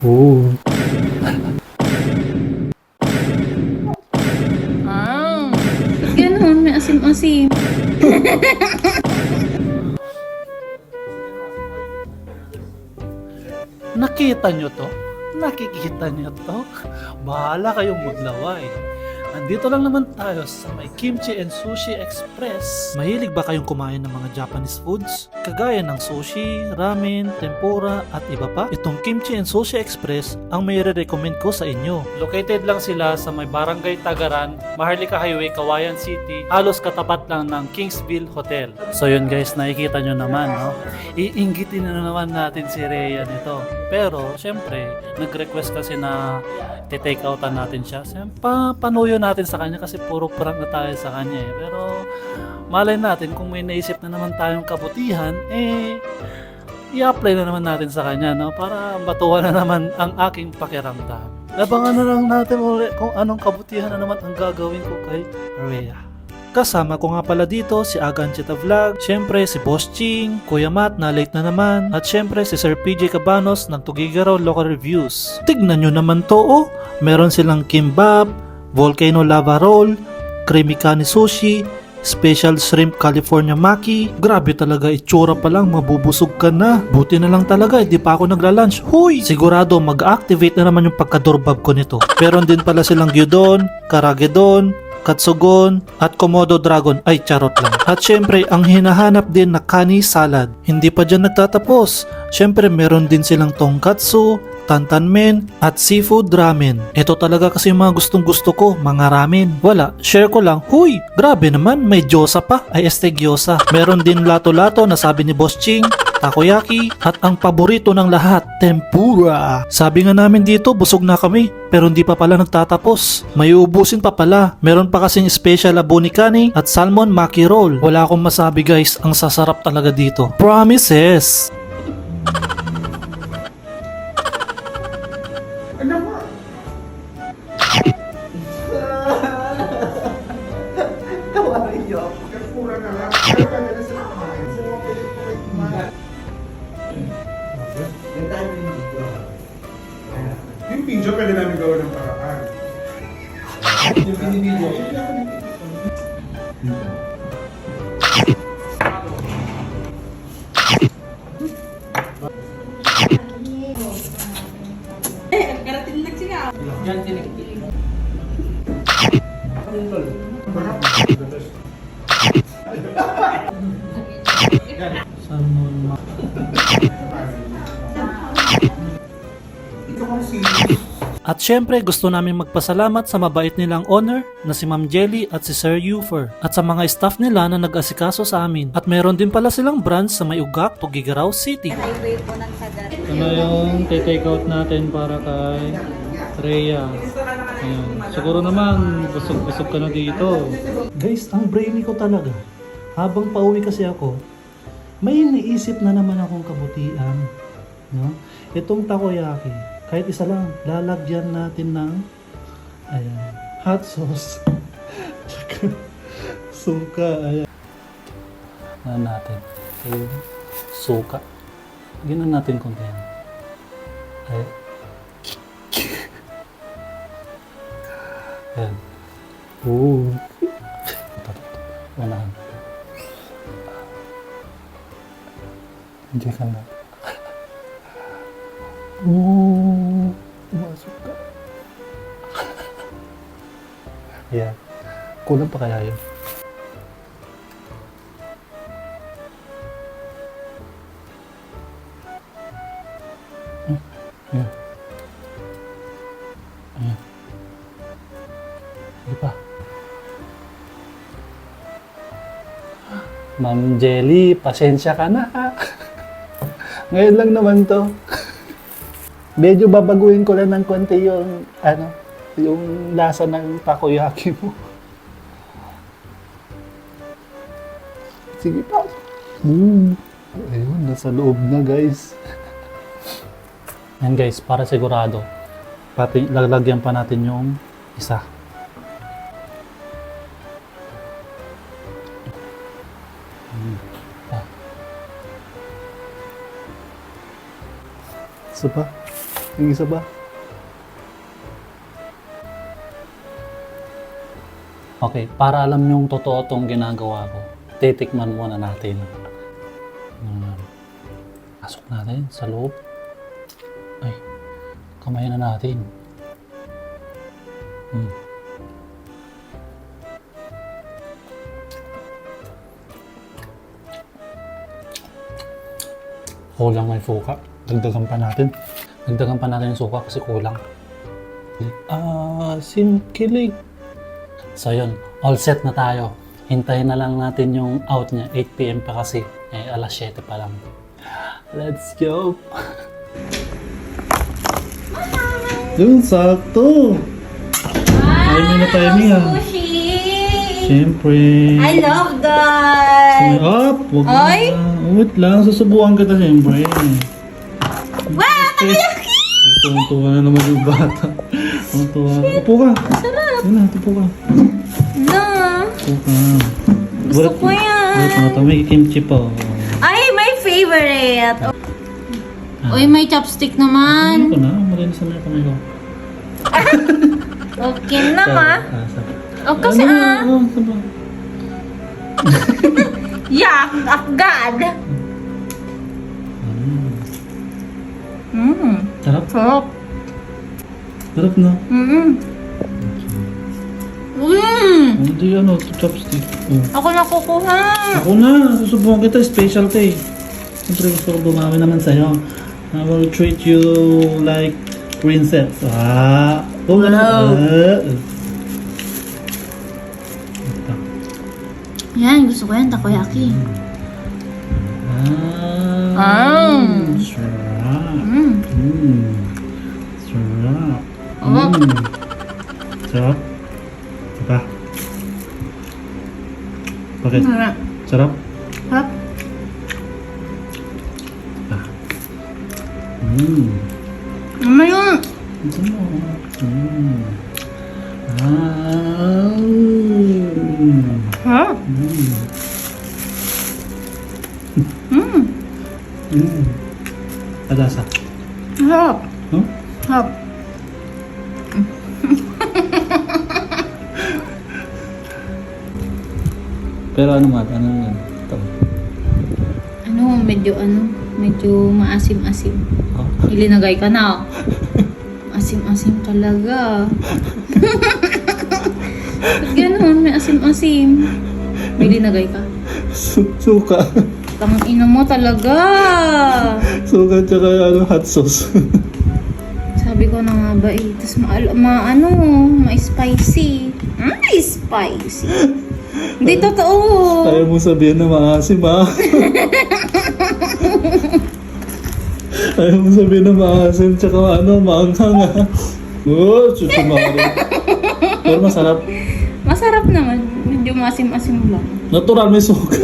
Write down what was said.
Oo. Ah, ganun, may asim-asim. Nakita nyo to? Nakikita nyo to? Bahala kayong maglaway. Nandito lang naman tayo sa may Kimchi and Sushi Express. Mahilig ba kayong kumain ng mga Japanese foods? Kagaya ng sushi, ramen, tempura at iba pa? Itong Kimchi and Sushi Express ang may re-recommend ko sa inyo. Located lang sila sa may Barangay Tagaran, Maharlika Highway, Kawayan City, halos katapat lang ng Kingsville Hotel. So yun guys, nakikita nyo naman, no? Iinggitin na naman natin si Rhea nito. Pero, syempre, nag-request kasi na take outan natin siya. Panuyo natin sa kanya kasi puro prank na tayo sa kanya eh. Pero malay natin kung may naisip na naman tayong kabutihan, i-apply na naman natin sa kanya, no? Para batuhan na naman ang aking pakiramdam. Abangan na lang natin ulit kung anong kabutihan na naman ang gagawin ko kay Rhea. Kasama ko nga pala dito si Aganchita Vlog, syempre si Boss Ching, Kuya Matt na late na naman, at syempre si Sir PJ Cabanos ng Tugigaraw Local Reviews. Tignan nyo naman to oh, meron silang kimbap, volcano lava roll, creamy kani sushi, special shrimp California maki. Grabe talaga, itsura pa lang mabubusog ka na. Buti na lang talaga, hindi pa ako nagla-lunch. Huy! Sigurado mag-activate na naman yung pagkadorbab ko nito. Meron din pala silang gyudon, karagedon, katsugon, at komodo dragon. Ay, charot lang. At syempre, ang hinahanap din na kani salad. Hindi pa dyan nagtatapos. Syempre, meron din silang tongkatsu, tantanmen, at seafood ramen. Ito talaga kasi yung mga gustong gusto ko, mga ramen. Wala, share ko lang. Huy, grabe naman, may gyoza pa. Ay, gyoza. Meron din lato-lato na sabi ni Boss Ching, takoyaki, at ang paborito ng lahat, tempura. Sabi nga namin dito, busog na kami, pero hindi pa pala nagtatapos. May uubusin pa pala. Meron pa kasing special abonikani at salmon maki roll. Wala akong masabi guys, ang sasarap talaga dito. Promises! Yung video pwede namin gawin ng paraan. Yung binibideo, hindi ako Salmon At syempre gusto namin magpasalamat sa mabait nilang owner na si Ma'am Jelly at si Sir Yufer at sa mga staff nila na nag-asikaso sa amin. At meron din pala silang branch sa May Ugak, Tugigaraw City. Highway po ng Tagaran. Ito yung take out natin para kay Rhea. Ayan. Siguro naman busog-busog ka na dito. Guys, ang brainy ko talaga. Habang pauwi kasi ako, may naisip na naman akong kabutihan. No? Itong takoyaki, kahit isa lang, lalagyan natin ng ayan, hot sauce. Tsaka suka. Ayan. Ano natin? Ayan. Suka. Ginan natin konti yan. Ayan. Ayan. Oo. Ito. Unahan. Hindi ka na. Oo. Umasok ka. Ayan. Kulang pa kaya yun? Ayan. Ayan. Sige pa. Ma'am Jelly, pasensya ka na ha. Ngayon lang naman to. Medyo babaguhin ko lang ng konti yung yung lasa ng takoyaki mo. Sige pa. Ayun, nasa loob na guys. Yan guys, para sigurado. Pati lalagyan pa natin yung isa. Isa pa. Yung isa ba? Okay, para alam yung totoo tong ginagawa ko, titikman muna natin. Pasok natin sa loob. Ay, kamay na natin. Kulang may suka. Dagdagan pa natin. Dagdagan pa natin yung suka kasi kulang. Kilig. So yun, all set na tayo. Hintayin na lang natin yung out niya. 8 PM pa kasi. Alas 7 pa lang. Let's go! Yun, sakto! Timing na timing ah. Sushi! Siyempre. I love that! Up! Wag Ay! na. Wait lang, susubukan kita siyempre. Wow! Takoyaki! Tuwa na naman yung bata. Tuwa. Upo ka. Sarap! Yun na, upo ka. No! Upo ka. Gusto ko yan. Bulat mga may kimchi pa. Ay, my favorite! Uy, may chopstick naman. Ano ko na? Malinis na yung kamay ko. Okay na ma. O kasi Saba. yak, agad. Sarap. Sarap. Sarap na. Hindi chopstick. Ako nakukuha. Ako na, susubukan kita, specialty. Siyempre gusto ko dumami naman sa'yo. I will treat you like princess. Wow. Yan, gusto ko yan, takoyaki. Sarap. Sarap. Sarap. Diba? Bakit? Sarap? Sarap. Ano yun? Ito mo. Sarap. Alasa. Sarap. Huh? Sarap. Pero ano nga? Ano yan? Ito. Medyo maasim-asim. Oh. Ilinagay ka na. Asim-asim talaga. Ba't ganun? May asim-asim. May linagay ka. Suka. Tangina mo talaga. Suka tsaka hot sauce. Sabi ko na nga ba eh. Tapos ma-spicy. Spicy. Hindi totoo. Ayaw mo sabihin na maasim ha? Ayaw mo sabihin na maasim tsaka maanghang ha? Susumari. Pero masarap. Masarap naman. Medyo masim-asim lang. Natural may suka.